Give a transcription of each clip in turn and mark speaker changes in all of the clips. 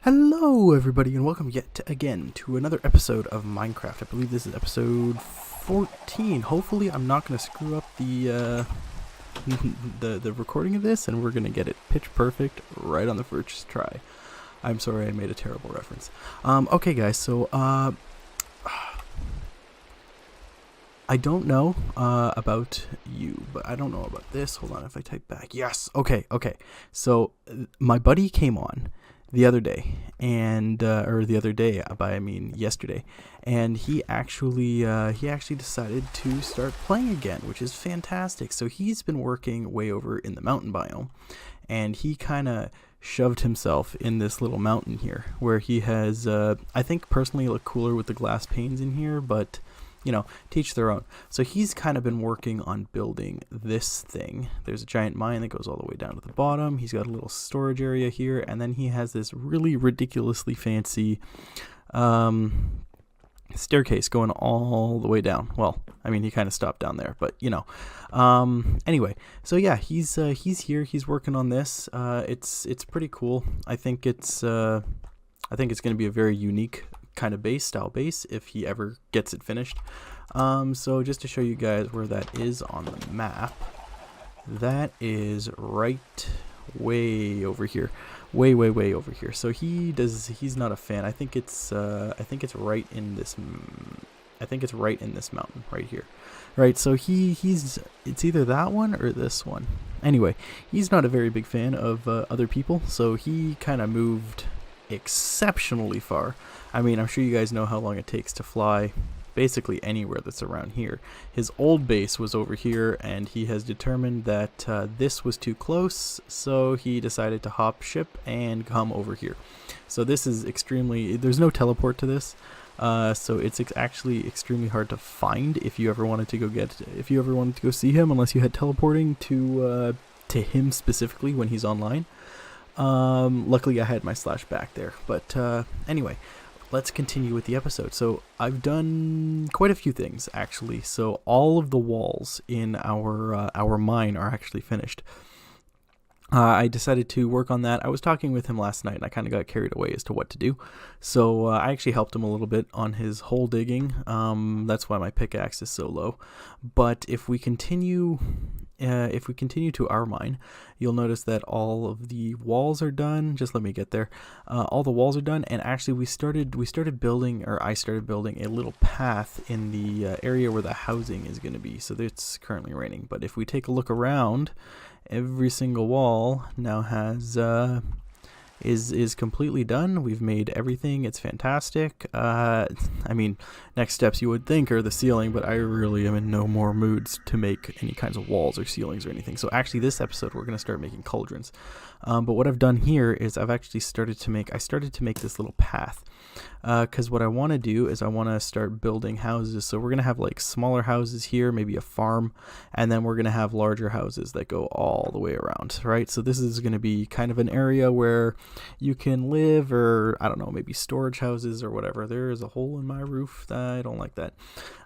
Speaker 1: Hello everybody and welcome yet again to another episode of Minecraft. I believe this is episode 14. Hopefully I'm not going to screw up the the recording of this, and we're going to get it pitch perfect right on the first try. I'm sorry I made a terrible reference. Okay guys, so I don't know about you, but I don't know about this. Hold on, if I type back. Yes. Okay. So my buddy came on the other day, and or the other day, I mean yesterday, and he actually decided to start playing again, which is fantastic. So he's been working way over in the mountain biome, and he kind of shoved himself in this little mountain here, where he has I think personally look cooler with the glass panes in here, but you know, teach their own. So he's kind of been working on building this thing. There's a giant mine that goes all the way down to the bottom. He's got a little storage area here, and then he has this really ridiculously fancy staircase going all the way down. Well, I mean, he kind of stopped down there, but you know. Anyway, so yeah, he's here. He's working on this. It's pretty cool. I think it's going to be a very unique kind of style base if he ever gets it finished. So just to show you guys where that is on the map, that is right way over here, way over here. So he's not a fan. I think it's right in this mountain right here, right? So it's either that one or this one. Anyway, he's not a very big fan of other people, so he kind of moved exceptionally far. I mean, I'm sure you guys know how long it takes to fly basically anywhere that's around here. His old base was over here, and he has determined that this was too close, so he decided to hop ship and come over here. So this is there's no teleport to this, so it's actually extremely hard to find if you ever wanted to go see him, unless you had teleporting to him specifically when he's online. Luckily I had my slash back there, but anyway, let's continue with the episode. So I've done quite a few things actually. So all of the walls in our mine are actually finished. I decided to work on that. I was talking with him last night, and I kind of got carried away as to what to do. So I actually helped him a little bit on his hole digging. That's why my pickaxe is so low. But if we continue to our mine, you'll notice that all of the walls are done. Just let me get there. All the walls are done, and actually I started building a little path in the area where the housing is going to be. So it's currently raining, but if we take a look around, every single wall now has is completely done. We've made everything. It's fantastic. I mean, next steps you would think are the ceiling, but I really am in no more moods to make any kinds of walls or ceilings or anything. So actually this episode we're going to start making cauldrons. But what I've done here is I've actually started to make this little path, because what I want to do is I want to start building houses. So we're going to have like smaller houses here, maybe a farm, and then we're going to have larger houses that go all the way around, right? So this is going to be kind of an area where you can live, or I don't know, maybe storage houses or whatever. There is a hole in my roof. I don't like that.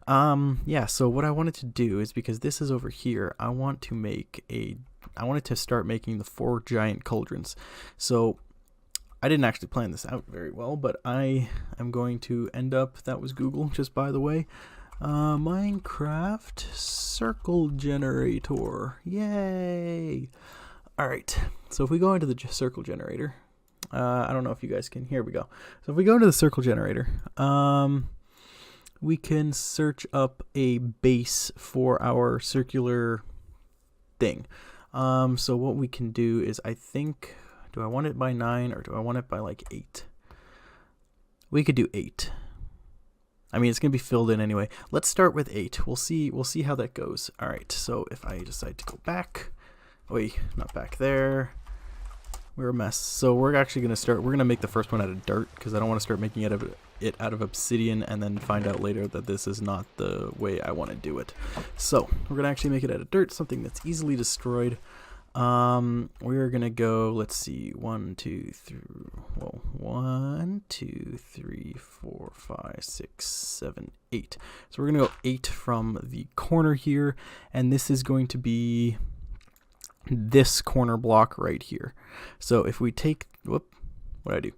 Speaker 1: Yeah, so what I wanted to do is, because this is over here, I wanted to start making the 4 giant cauldrons. So I didn't actually plan this out very well, but I am going to end up, that was Google, just by the way, Minecraft circle generator. Yay! Alright, so if we go into the circle generator, I don't know if you guys can, here we go. So if we go into the circle generator, we can search up a base for our circular thing. So what we can do is, I think, do I want it by 9 or do I want it by like 8? We could do 8. I mean, it's going to be filled in anyway. Let's start with 8. We'll see how that goes. All right. So if I decide to go back, not back there. We're a mess. So we're actually going to make the first one out of dirt, because I don't want to start making it out of obsidian and then find out later that this is not the way I want to do it. So we're going to actually make it out of dirt, something that's easily destroyed. We're going to go, let's see, 1, 2, 3, 4, 5, 6, 7, 8. So we're going to go 8 from the corner here, and this is going to be this corner block right here. So if we take, what did I do?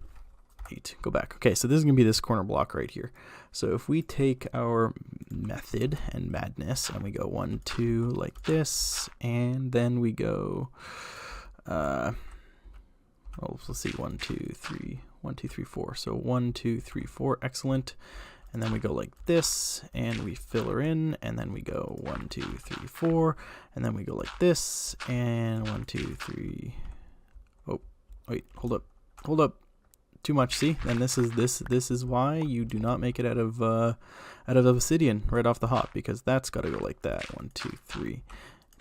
Speaker 1: wait, go back. Okay, so this is going to be this corner block right here. So if we take our method and madness and we go 1, 2 like this, and then we go, well, let's see, 1, 2, 3, 1, 2, 3, 4. So 1, 2, 3, 4, excellent. And then we go like this, and we fill her in, and then we go 1, 2, 3, 4, and then we go like this, and 1, 2, 3. Oh, wait, hold up, too much. See, and this is why you do not make it out of obsidian right off the hop, because that's got to go like that. 1, 2, 3,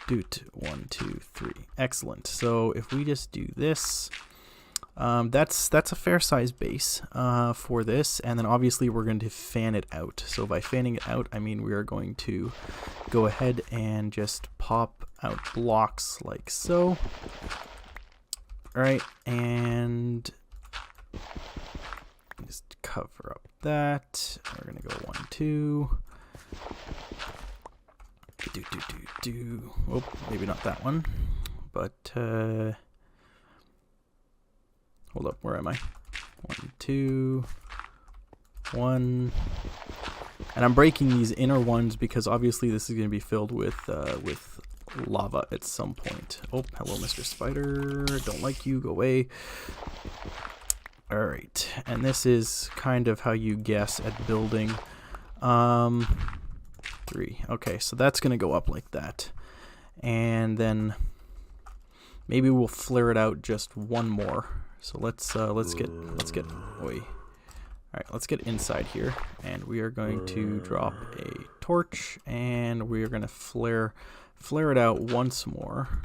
Speaker 1: doot, 1, 2, 3, excellent. So if we just do this. That's a fair size base for this, and then obviously we're going to fan it out. So by fanning it out, I mean we are going to go ahead and just pop out blocks like so. All right, and just cover up that. We're gonna go 1, 2. Oh, maybe not that one, but. Hold up, where am I? 1, 2, 1. And I'm breaking these inner ones because obviously this is going to be filled with lava at some point. Oh, hello, Mr. Spider. Don't like you. Go away. All right, and this is kind of how you guess at building. 3. Okay, so that's going to go up like that, and then maybe we'll flare it out just one more. So let's get oi. All right, let's get inside here, and we are going to drop a torch, and we are going to flare it out once more,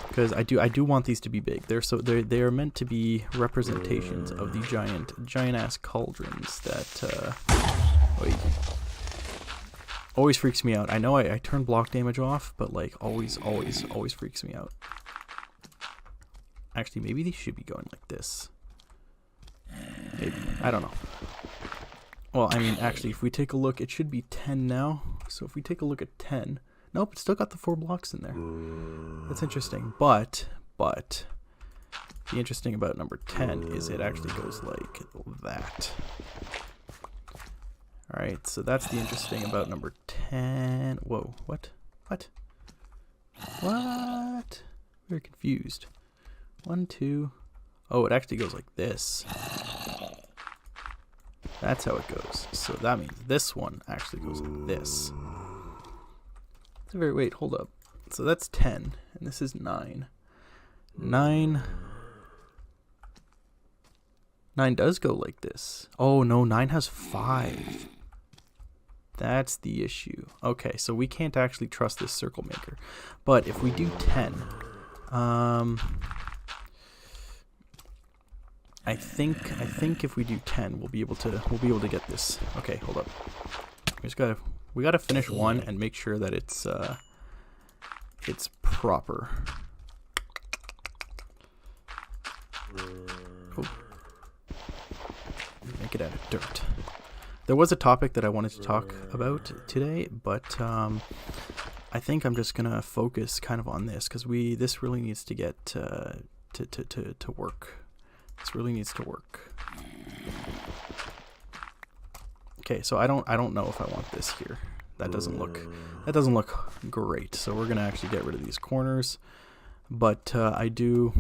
Speaker 1: because I do want these to be big. They are meant to be representations of the giant ass cauldrons that always freaks me out. I know I turn block damage off, but like always freaks me out. Actually, maybe these should be going like this. Maybe. I don't know. Well, I mean, actually, if we take a look, it should be 10 now. So if we take a look at 10... Nope, it's still got the 4 blocks in there. That's interesting. But the interesting about number 10 is it actually goes like that. Alright, so that's the interesting about number 10. Whoa, what? We're confused. 1, 2. Oh, it actually goes like this. That's how it goes. So that means this one actually goes like this. Wait, hold up. So that's 10, and this is 9. 9 does go like this. Oh no, 9 has 5. That's the issue. Okay, so we can't actually trust this circle maker. But if we do 10, I think if we do 10, we'll be able to get this. Okay, hold up. We gotta finish one and make sure that it's proper. Oh. Make it out of dirt. There was a topic that I wanted to talk about today, but I think I'm just gonna focus kind of on this because this really needs to get to work. This really needs to work. Okay, so I don't know if I want this here. That doesn't look great. So we're gonna actually get rid of these corners. But I do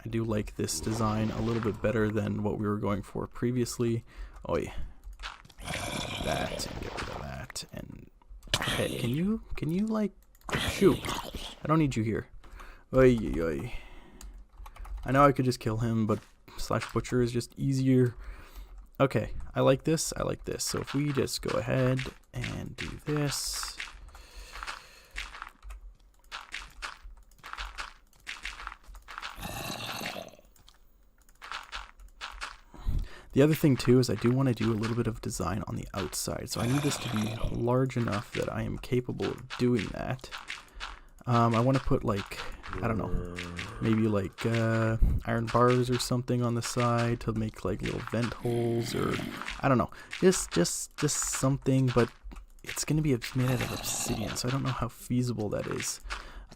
Speaker 1: like this design a little bit better than what we were going for previously. Oh yeah, that, and get rid of that. And okay, can you like shoot? I don't need you here. Oy, oy. I know I could just kill him, but / butcher is just easier. Okay, I like this. So if we just go ahead and do this. The other thing too is I do want to do a little bit of design on the outside. So I need this to be large enough that I am capable of doing that. I want to put like, I don't know, maybe like iron bars or something on the side to make like little vent holes, or I don't know, just something. But it's gonna be made out of obsidian, so I don't know how feasible that is.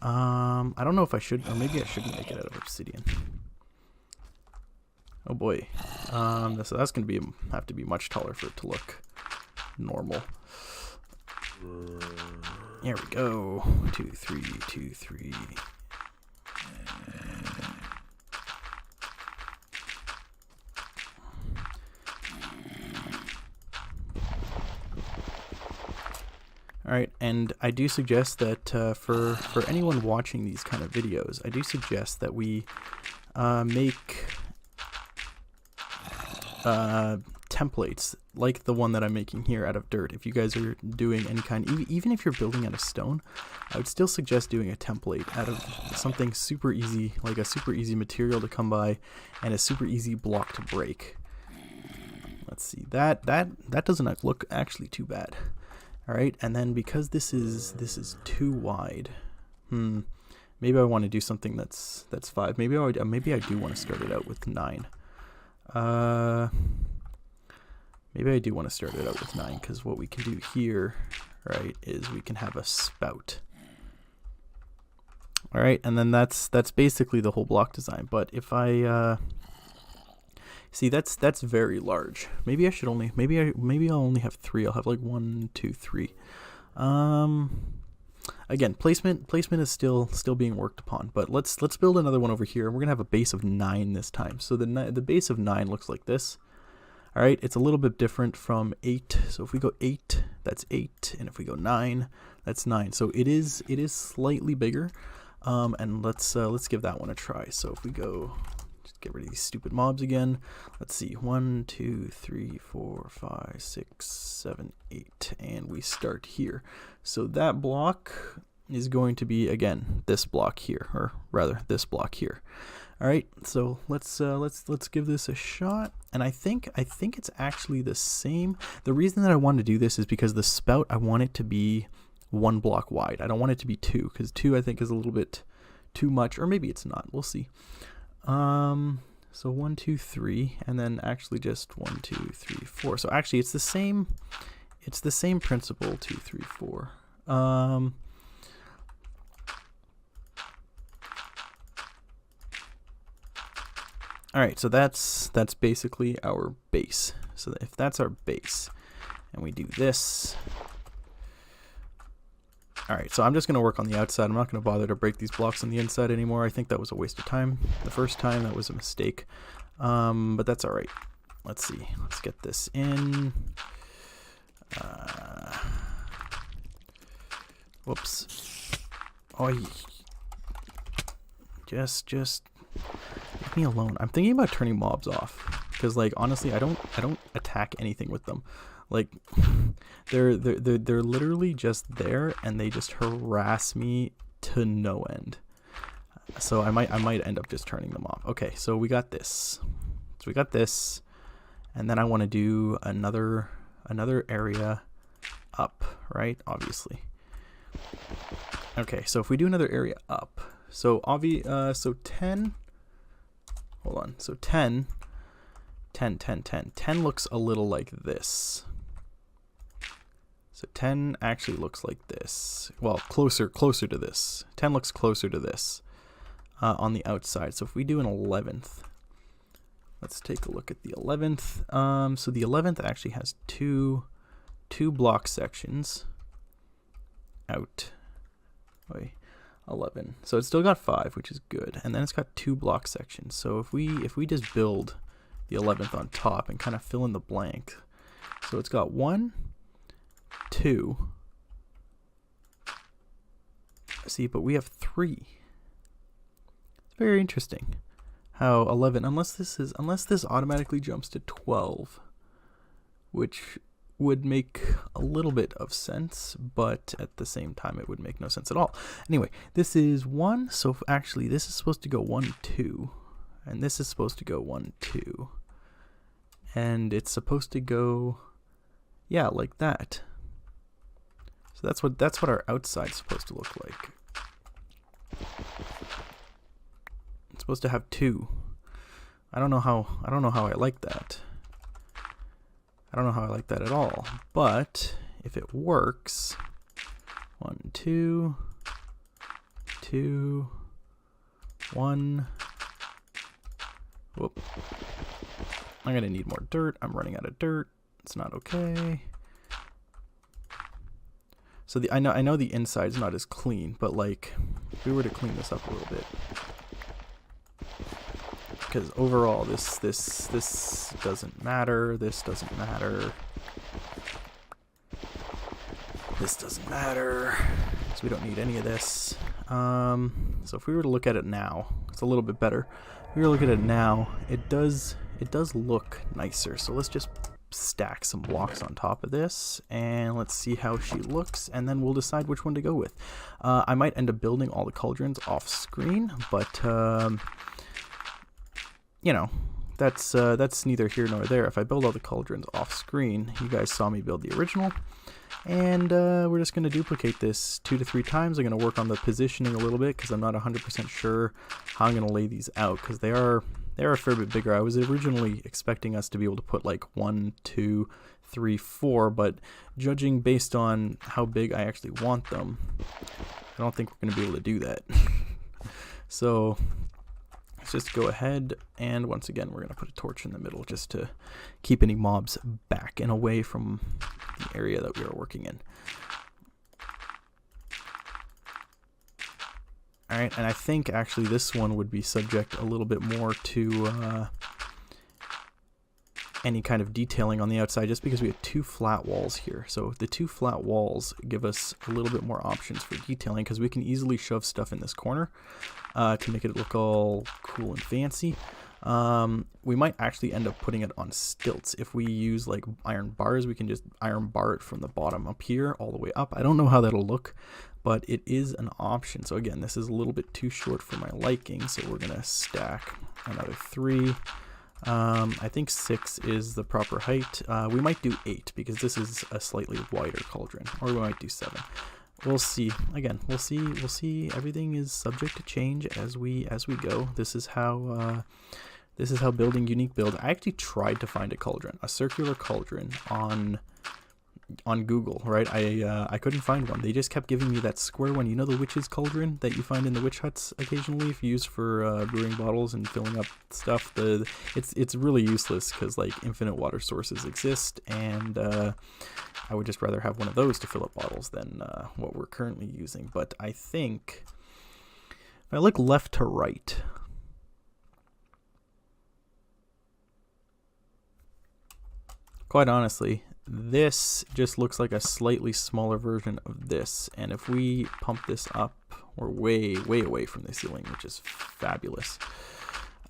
Speaker 1: I don't know if I should, or maybe I shouldn't make it out of obsidian. Oh boy. So that's going to have to be much taller for it to look normal. There we go. 2, 3, 2, 3. Alright, and I do suggest that for anyone watching these kind of videos, I do suggest that we make templates like the one that I'm making here out of dirt. If you guys are doing any kind, even if you're building out of stone, I would still suggest doing a template out of something super easy, like a super easy material to come by and a super easy block to break. Let's see, that doesn't look actually too bad. All right, and then because this is too wide, maybe I want to do something that's 5. Maybe I do want to start it out with 9. Maybe I do want to start it out with 9, because what we can do here, right, is we can have a spout. All right, and then that's basically the whole block design. But if I see, that's very large. Maybe I should only, maybe I'll only have 3. I'll have like 1, 2, 3. Again, placement is still being worked upon. But let's build another one over here. We're gonna have a base of 9 this time. So the base of 9 looks like this. All right, it's a little bit different from 8. So if we go 8, that's 8, and if we go 9, that's 9. So it is slightly bigger. And let's give that one a try. So if we go, just get rid of these stupid mobs again. Let's see, 1, 2, 3, 4, 5, 6, 7, 8, and we start here. So that block is going to be, again, this block here, or rather this block here. All right, so let's give this a shot. And I think it's actually the same. The reason that I want to do this is because the spout, I want it to be 1 block wide. I don't want it to be 2, because 2 I think is a little bit too much, or maybe it's not. We'll see. So 1, 2, 3, and then actually just 1, 2, 3, 4. So actually it's the same. It's the same principle. 2, 3, 4. All right, so that's basically our base. So if that's our base, and we do this. All right, so I'm just gonna work on the outside. I'm not gonna bother to break these blocks on the inside anymore. I think that was a waste of time. The first time, that was a mistake, but that's all right. Let's see, let's get this in. Whoops. Oh, just leave me alone. I'm thinking about turning mobs off, because like honestly, I don't attack anything with them. Like they're literally just there, and they just harass me to no end. So I might end up just turning them off. Okay, so we got this. So we got this, and then I want to do another area up, right? Obviously. Okay, so if we do another area up, so so 10. Hold on. So 10 looks a little like this. So 10 actually looks like this. Well, closer to this. 10 looks closer to this on the outside. So if we do an 11th, let's take a look at the 11th. So the 11th actually has two block sections out. Wait, 11. So it's still got 5, which is good, and then it's got 2 block sections. So if we just build the 11th on top and kind of fill in the blank, so it's got 1, 2. See, but we have 3. It's very interesting how 11, unless this automatically jumps to 12, which would make a little bit of sense, but at the same time it would make no sense at all. Anyway, this is 1, so actually this is supposed to go 1, 2, and this is supposed to go 1, 2, and it's supposed to go, yeah, like that. So that's what our outside's supposed to look like. It's supposed to have 2. I don't know how I like that. I don't know how I like that at all, but if it works, 1, 2, 2, 1, whoop, I'm gonna need more dirt. I'm running out of dirt. It's not okay. So I know the inside's not as clean, but like if we were to clean this up a little bit, because overall this doesn't matter. This doesn't matter. This doesn't matter. So we don't need any of this. So if we were to look at it now, it's a little bit better. If we were to look at it now, it does look nicer. So let's just stack some blocks on top of this, and let's see how she looks, and then we'll decide which one to go with. I might end up building all the cauldrons off screen, but you know, that's neither here nor there. If I build all the cauldrons off screen, you guys saw me build the original, and we're just going to duplicate this 2 to 3 times. I'm going to work on the positioning a little bit because I'm not 100% sure how I'm going to lay these out, because they are a fair bit bigger. I was originally expecting us to be able to put like 1, 2, 3, 4, but judging based on how big I actually want them, I don't think we're going to be able to do that. So let's just go ahead, and once again we're going to put a torch in the middle just to keep any mobs back and away from the area that we are working in. Alright, and I think actually this one would be subject a little bit more to any kind of detailing on the outside, just because we have 2 flat walls here. So the 2 flat walls give us a little bit more options for detailing, because we can easily shove stuff in this corner to make it look all cool and fancy. We might actually end up putting it on stilts. If we use like iron bars, we can just iron bar it from the bottom up here all the way up. I don't know how that'll look, but it is an option. So again, this is a little bit too short for my liking, so we're gonna stack another 3. I think 6 is the proper height. We might do 8 because this is a slightly wider cauldron, or we might do 7. We'll see. Again, we'll see. Everything is subject to change as we go. This is how building unique build. I actually tried to find a cauldron, a circular cauldron on Google, right? I couldn't find one. They just kept giving me that square one. You know, the witch's cauldron that you find in the witch huts occasionally, if used for brewing bottles and filling up stuff. It's really useless because like infinite water sources exist, and I would just rather have one of those to fill up bottles than what we're currently using. But I think if I look left to right, quite honestly, this just looks like a slightly smaller version of this, and if we pump this up, we're way away from the ceiling, which is fabulous.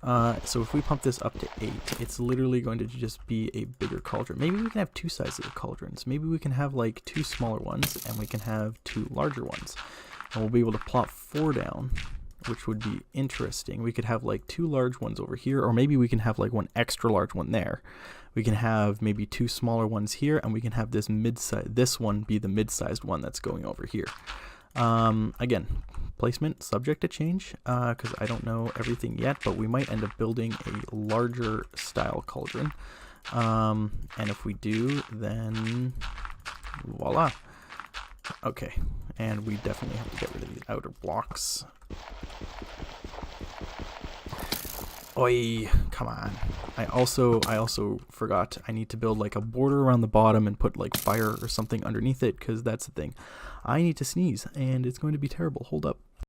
Speaker 1: So if we pump this up to 8, it's literally going to just be a bigger cauldron. Maybe we can have 2 sizes of cauldrons. Maybe we can have like 2 smaller ones, and we can have 2 larger ones, and we'll be able to plop 4 down, which would be interesting. We could have like 2 large ones over here, or maybe we can have like 1 extra large one there. We can have maybe 2 smaller ones here, and we can have this one be the mid-sized one that's going over here. Again, placement subject to change because I don't know everything yet, but we might end up building a larger style cauldron. And if we do, then voila. Okay, and we definitely have to get rid of these outer blocks. Oi, come on. I also forgot I need to build like a border around the bottom and put like fire or something underneath it, because that's the thing. I need to sneeze and it's going to be terrible. Hold up.